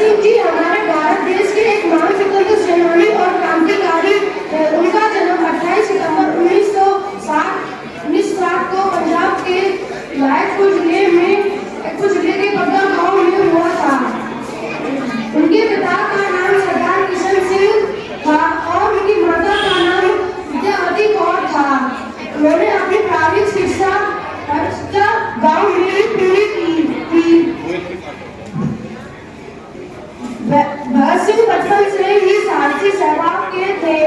सिंह जी हमारे भारत देश के एक महान स्वतंत्र सेनानी और क्रांतिकारी है। उनका जन्म 28 सितंबर 1960 को पंजाब के लायकपुर जिले के बगल गांव में हुआ था। उनके पिता का नाम सरदार किशन सिंह था और उनकी माता का नाम विद्यावती कौर था। उन्होंने अपनी प्रारंभिक शिक्षा गांव में ही पूरी की थी। भगत सिंह बचपन से ही साहसी स्वभाव के थे।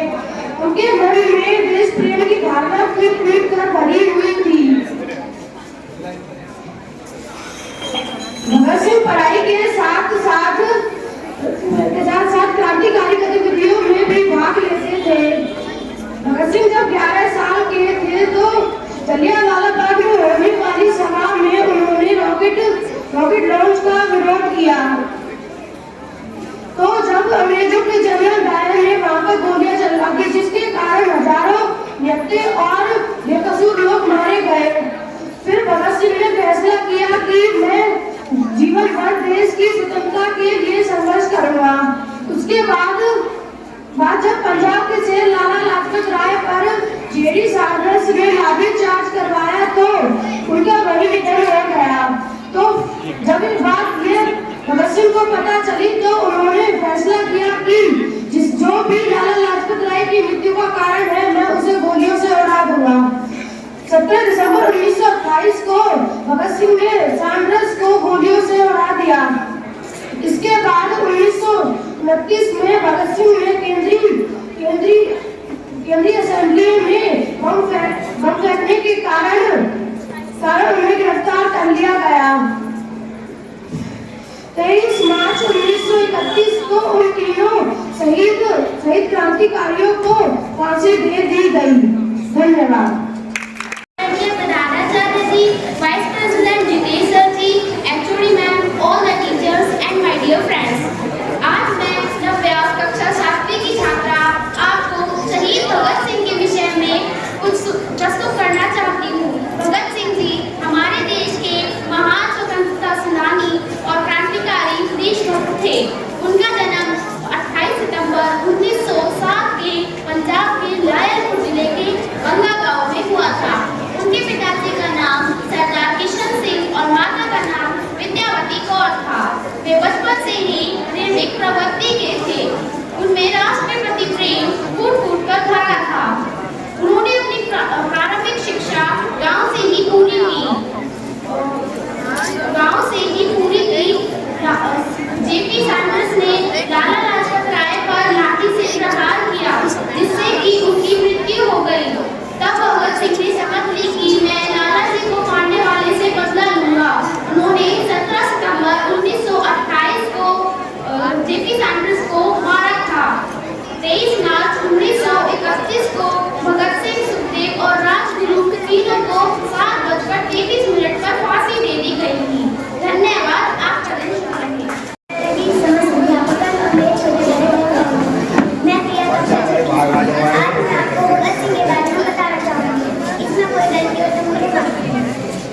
उनके मन में देश प्रेम की भावना फूट कर भरी हुई थी। भगत सिंह पढ़ाई के साथ साथ क्रांतिकारी गतिविधियों में भी भाग लेते थे। भगत सिंह जब 11 साल के थे तो जलियांवाला बाग में होने वाली सभा में उन्होंने रॉकेट लॉन्च का विरोध किया। तो जब अंग्रेजों के जनरल डायर ने वहां पर गोलियां चला दी, जिसके कारण हजारों व्यक्ति और बेकसूर लोग मारे गए। फिर भगत सिंह ने फैसला किया कि मैं जीवन भर देश की स्वतंत्रता के लिए संघर्ष करूंगा। उसके बाद जब पंजाब के शेर लाला लाजपत राय पर जेडी साहर्स ने लाठीचार्ज करवाया तो उनका वही निधन हो गया। तो जब इस बात ये भगत सिंह को पता चली तो उन्होंने फैसला किया कि जो भी लाला लाजपत राय की मृत्यु का कारण है मैं उसे गोलियों से उड़ा दूंगा। 17 दिसंबर 1928 को भगत सिंह ने साहर्स को गोलियों से उड़ा दिया। इसके बाद 1929 में भगत सिंह ने केंद्रीय असेंबली में बम फेंकने के कारण उन्हें गिरफ्तार कर लिया गया। 23 मार्च 1931 को उन तीनों शहीद क्रांतिकारियों को फांसी दे दी गई। धन्यवाद। Vice President Jitesh sir ji, HOD ma'am, all the teachers and my dear friends, आज मैं नव्या कक्षा 7वीं की छात्रा आपको शहीद भगत सिंह के विषय में कुछ प्रस्तुत करना चाहती हूँ। भगत सिंह जी हमारे देश के महान स्वतंत्रता सेनानी और क्रांतिकारी देशभक्त थे। उनका जन्म 28 सितंबर 1960 के पंजाब के लायलपुर जिले के बंगा गांव में हुआ था। उनके पिताजी का नाम सरदार किशन सिंह और माता का नाम विद्यावती कौर था। वे बचपन से ही निर्भीक प्रवृत्ति के थे। उनमें राष्ट्र के प्रति प्रेम फूट कर भरा था। उन्होंने अपनी प्रारंभिक शिक्षा गांव से ही पूरी की। जेपी साहर्स ने लाला लाजपत राय पर लाठी से प्रहार किया, जिससे कि उनकी मृत्यु हो गई। तब भगत सिंह ने शपथ ली कि मैं लाला जी को मारने वाले से बदला लूंगा। उन्होंने 17 सितंबर 1928 को जेपी साहर्स को मारा था। 23 मार्च 1931 को भगत सिंह, सुखदेव और राजगुरु तीनों को 7:33 पर फांसी दे दी गई थी। धन्यवाद। आपका दिन शुभ रहे।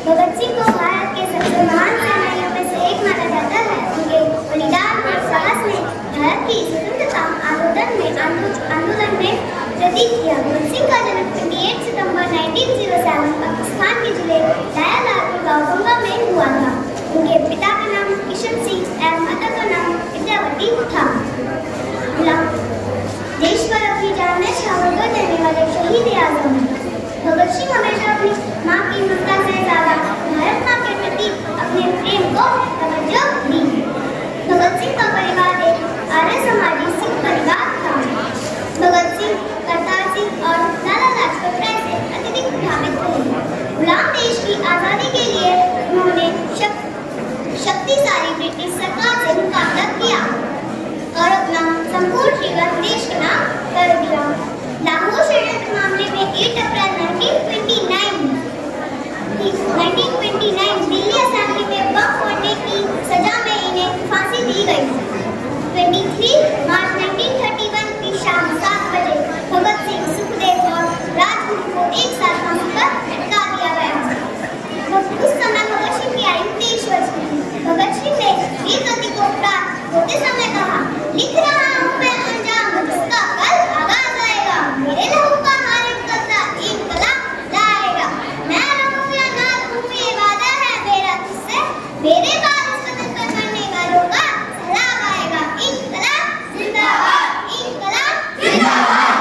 भगत सिंह को भारत के सबसे महान सेनानियों में से एक माना जाता है। उनके बलिदान और साहस ने भारत की स्वतंत्रता आंदोलन में प्रतीक किया। भगत सिंह का जन्म 28 सितंबर 1907 पाकिस्तान के जिले लायलपुर गांव बंगा में हुआ था। उनके पिता का नाम किशन सिंह एवं माता का नाम विद्यावती था। देश पर अपनी जान न्यौछावर कर देने वाले शहीद आजम भगत सिंह हमेशा अपनी मां की ममता से ज्यादा भारत मां के प्रति अपने प्रेम को तवज्जो दी। भगत सिंह का परिवार एक आर्य समाजी सिंह परिवार था। भगत सिंह करतार सिंह और लाला लाजपत राय से अत्यधिक प्रभावित थे। गुलाम देश की आजादी के लिए उन्होंने शक्तिशाली ब्रिटिश सरकार से मुकाबला किया और लिख रहा हूँ मैं अंजाम जिसका कल आगाज आएगा। मेरे लहू का हर एक कतरा इनकलाब लाएगा। मैं रहूँ या ना रहूँ ये वादा है मेरा तुझसे। मेरे बाद इस वतन पर मरने वालों का सलाम आएगा। इनकलाब जिंदाबाद, इनकलाब जिंदाबाद।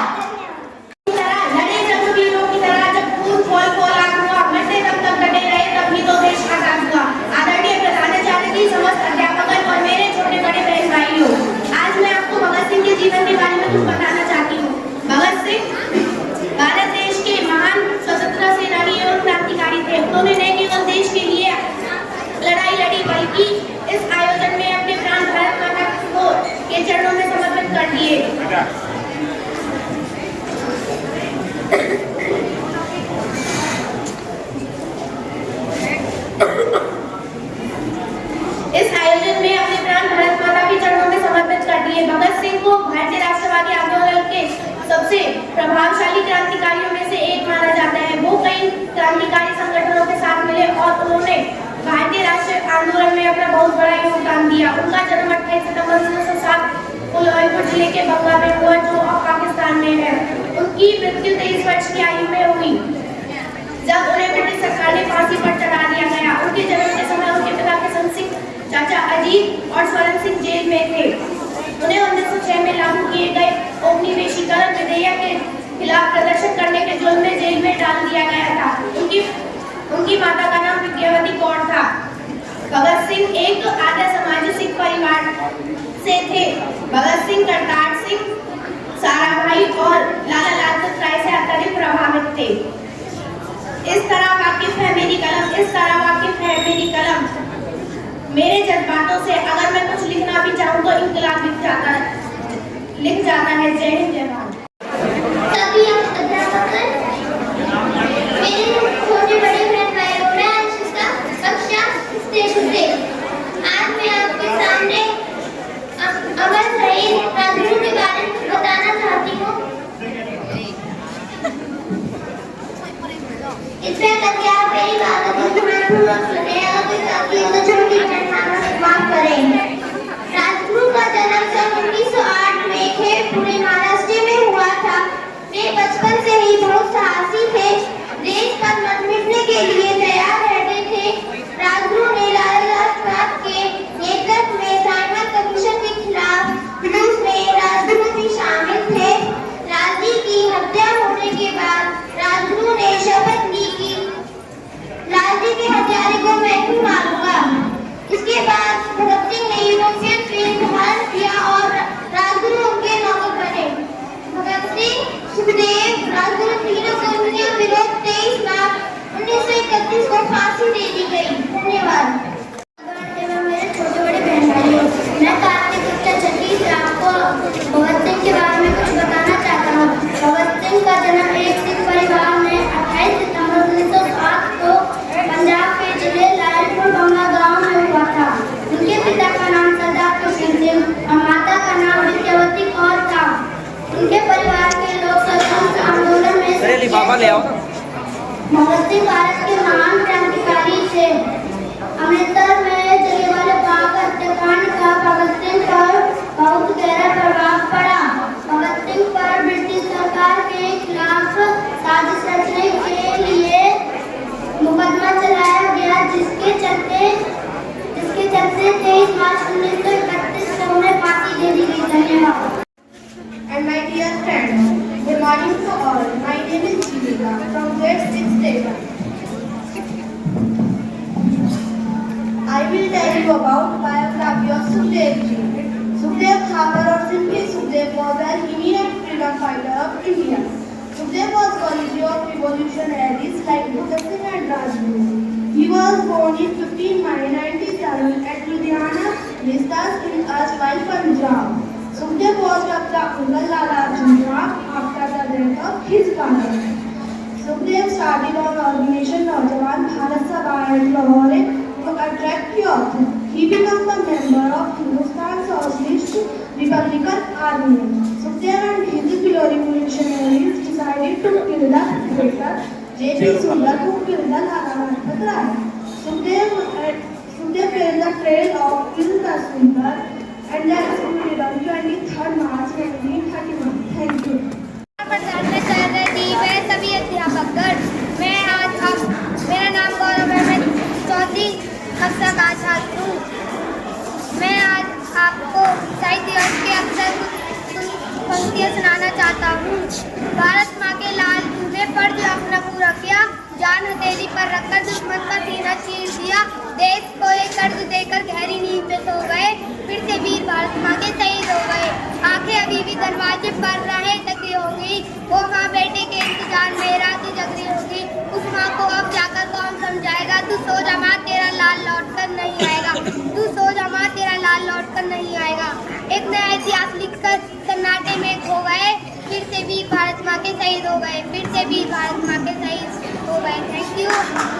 लड़े जब वीरों की तरह, जब खून खोल खोल आग हुआ, मरते तब तक डटे रहे, तभी तो देश आजाद हुआ। आदरणीय प्रधानाचार्य जी, समस्त अध्यापक और मेरे छोटे बड़े बहन भाइयों, आज मैं आपको भगत सिंह के जीवन के बारे में कुछ बताना चाहती हूँ। भगत सिंह भारत देश के महान स्वतंत्रता सेनानी एवं क्रांतिकारी थे। उन्होंने न केवल देश के लिए लड़ाई लड़ी, बल्कि इस आयोजन में अपने प्राण भारत माता को के चरणों में समर्पित कर दिए। इस आयोजन में अपने प्राण भारत माता के चरणों में समर्पित कर दिए। भगत सिंह को भारतीय राष्ट्रवादी आंदोलन के सबसे प्रभावशाली क्रांतिकारियों में से एक माना जाता है। वो कई क्रांतिकारी संगठनों के साथ मिले और उन्होंने भारतीय राष्ट्रीय आंदोलन में अपना बहुत बड़ा योगदान दिया। उनका जन्म 28 सितंबर 1907 को ललितपुर जिले के बंगा में हुआ, जो अब पाकिस्तान में है। उनकी मृत्यु 23 वर्ष की आयु में हुई, जब उन्हें ब्रिटिश सरकार ने फांसी पर चढ़ा दिया गया। उनके जन्म के समय उनके पिता किशन सिंह, चाचा अजीत और स्वर्ण सिंह जेल में थे। उन्हें 1906 में लागू किए गए औपनिवेशीकरण विधेयक के खिलाफ प्रदर्शन करने के जुर्म में जेल में डाल दिया गया था। उनकी माता का नाम विद्यावती कौर था। भगत सिंह एक आर्य समाजी सिख परिवार से थे। भगत सिंह करतार सिंह, साराभाई और लाला लाजपत राय से अत्यधिक प्रभावित थे। इस तरह वाकिफ है मेरी कलम मेरे जज्बातों से। अगर मैं कुछ लिखना भी चाहूँ तो इनकलाब लिख जाता है। जय हिंद, जय भारत। सभी अध्यापक, मेरे छोटे बड़े बहन भाइयों, मैं अंशिका, कक्षा 6 से। आज मैं आपके सामने अमर शहीद राजगुरु के बारे में बताना चाहती हूँ। इसमें करके आप मेरी बात को ध्यानपूर्वक सुने और कोई साथी तो छोटी घटना माफ करें। राजगुरु का जन्म सन 1908 में खेड़पुरी महाराष्ट्र में हुआ था। वे बचपन से ही बहुत साहसी थे। देश का मत मिटने के लिए तैयार रहते थे। राजगुरु ने लाला लाजपत के नेतृत्व में साइमन कमीशन के खिलाफ जुलूस में राजगुरु भी शामिल थे। लालजी की हत्या होने के बाद राजगुरु ने शपथ ली कि लालजी के हत्यारे को मैं ही मारूंगा। इसके बाद भगत सिंह ने यूरोपियन ट्रेन धारण किया और राजगुरु उनके नौकर बने। भगत सिंह, सुखदेव, राजगुरु तीनों को उनके विरोध 23 मार्च 1931 को फांसी दे दी गई। धन्यवाद। मेरे छोटे बड़े बहन भाइयों, मैं कार्तिक कक्षा 6 से आपको भगत सिंह के बारे में कुछ बताना चाहता हूँ। भगत सिंह का जन्म एक सिख परिवार में 28 सितंबर 1907 को पंजाब के जिले ललितपुर बंगा गांव में हुआ था। उनके पिता का नाम सरदार किशन सिंह और माता का नाम विद्यावती कौर था। उनके परिवार के लोग स्वतंत्रता आंदोलन में भगत सिंह भारत के महान क्रांतिकारी थे। अमृतसर में जलियांवाला बाग हत्याकांड का भगत सिंह पर बहुत गहरा प्रभाव पड़ा। भगत सिंह पर ब्रिटिश सरकार के खिलाफ साजिश रचने के लिए मुकदमा चलाया गया, जिसके चलते 23 मार्च 1931 को उन्हें फांसी दे दी गई। धन्यवाद। And my dear friends, good morning to all. My name is Jivika from grade 6 I will tell you about biography of Sukhdev ji. Sukhdev Thakur, or simply Sukhdev, was an eminent freedom fighter of India. Sukhdev was colleague of revolutionaries like Bhagat Singh and Rajguru. He was born in 15 May 1997 at Ludhiana, Vistas in erstwhile Punjab. Sukhdev was of the Mughal Lala Arjun after the death of his father. Sukhdev started an organization Naujawan Bharat Sabha at Lahore to attract youth. He became a member of Hindustan Socialist Republican Army. Sukhdev and his fellow revolutionaries decided to kill the dictator J.P. Sundar, who killed the Lala Lajpat Rai. Sukhdev blazed the trail of Kill the Sundar and then executed on 23 Bharat माँ के लाल ने फर्ज अपना पूरा किया, जान हथेली पर रखकर दुश्मन का सीना चीर दिया। देश को एक कर्ज देकर गहरी नींद में सो गए, फिर से वीर भारत माँ के शहीद हो गए। आंखें अभी भी दरवाजे पर रहे तकी होगी, वो माँ बेटे के इंतजार में रात जगरी होगी। उस माँ को अब जाकर कौन समझाएगा, तू सो जा माँ तेरा लाल लौट कर नहीं आएगा, तू सो जा माँ तेरा लाल लौट कर नहीं आएगा। एक नया इतिहास लिखकर सन्नाटे में खो गए, फिर से वीर भारत माँ के शहीद हो गए, फिर से वीर भारत माँ के शहीद हो गए। Thank you.